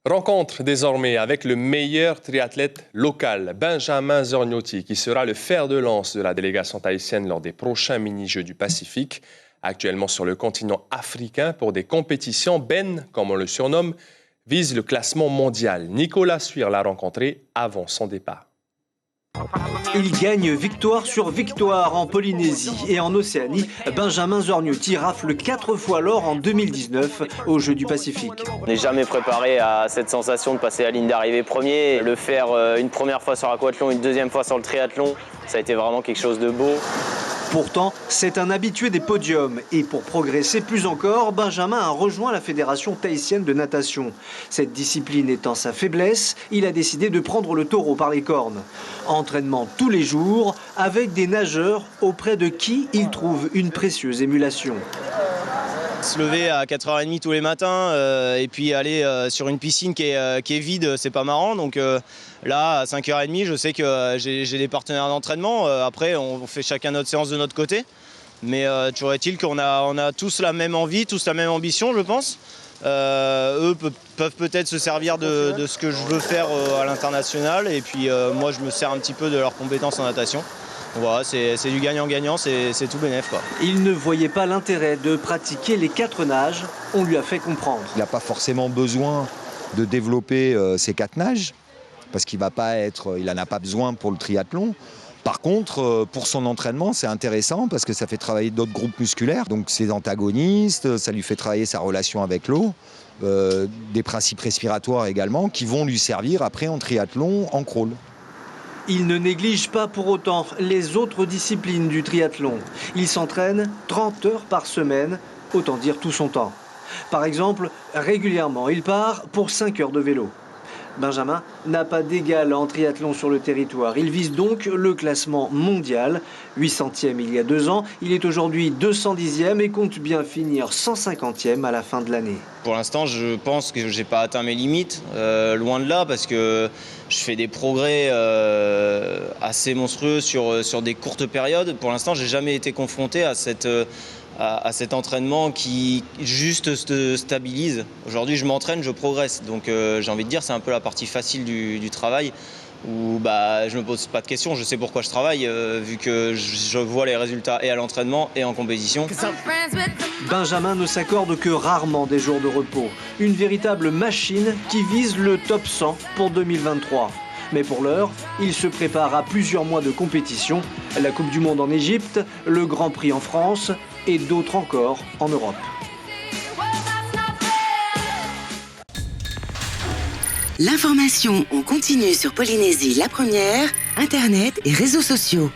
Rencontre désormais avec le meilleur triathlète local, Benjamin Zorniotti, qui sera le fer de lance de la délégation tahitienne lors des prochains mini-jeux du Pacifique. Actuellement sur le continent africain pour des compétitions, Ben, comme on le surnomme, vise le classement mondial. Nicolas Suire l'a rencontré avant son départ. Il gagne victoire sur victoire en Polynésie et en Océanie. Benjamin Zorniotti rafle 4 fois l'or en 2019 aux Jeux du Pacifique. On n'est jamais préparé à cette sensation de passer la ligne d'arrivée premier. Le faire une première fois sur l'aquathlon, une deuxième fois sur le triathlon, ça a été vraiment quelque chose de beau. Pourtant, c'est un habitué des podiums. Et pour progresser plus encore, Benjamin a rejoint la Fédération tahitienne de natation. Cette discipline étant sa faiblesse, il a décidé de prendre le taureau par les cornes. Entraînement tous les jours, avec des nageurs auprès de qui il trouve une précieuse émulation. Se lever à 4h30 tous les matins et puis aller sur une piscine qui est vide, c'est pas marrant. Donc là, à 5h30, je sais que j'ai des partenaires d'entraînement. Après, on fait chacun notre séance de notre côté. Mais toujours est-il qu'on a tous la même envie, tous la même ambition, je pense. Eux peuvent peut-être se servir de ce que je veux faire à l'international. Et puis moi, je me sers un petit peu de leurs compétences en natation. Voilà, c'est du gagnant-gagnant, c'est tout bénef, quoi. Il ne voyait pas l'intérêt de pratiquer les 4 nages, on lui a fait comprendre. Il n'a pas forcément besoin de développer ces 4 nages, parce qu'il n'en a pas besoin pour le triathlon. Par contre, pour son entraînement, c'est intéressant parce que ça fait travailler d'autres groupes musculaires, donc ses antagonistes, ça lui fait travailler sa relation avec l'eau, des principes respiratoires également, qui vont lui servir après en triathlon, en crawl. Il ne néglige pas pour autant les autres disciplines du triathlon. Il s'entraîne 30 heures par semaine, autant dire tout son temps. Par exemple, régulièrement, il part pour 5 heures de vélo. Benjamin n'a pas d'égal en triathlon sur le territoire. Il vise donc le classement mondial. 800e il y a 2 ans, il est aujourd'hui 210e et compte bien finir 150e à la fin de l'année. Pour l'instant, je pense que je n'ai pas atteint mes limites, loin de là, parce que je fais des progrès assez monstrueux sur des courtes périodes. Pour l'instant, je n'ai jamais été confronté à cet entraînement qui juste se stabilise. Aujourd'hui, je m'entraîne, je progresse. Donc j'ai envie de dire, c'est un peu la partie facile du travail où je ne me pose pas de questions. Je sais pourquoi je travaille, vu que je vois les résultats et à l'entraînement et en compétition. Benjamin ne s'accorde que rarement des jours de repos. Une véritable machine qui vise le top 100 pour 2023. Mais pour l'heure, il se prépare à plusieurs mois de compétition. La Coupe du Monde en Égypte, le Grand Prix en France et d'autres encore en Europe. L'information en continu sur Polynésie la première, Internet et réseaux sociaux.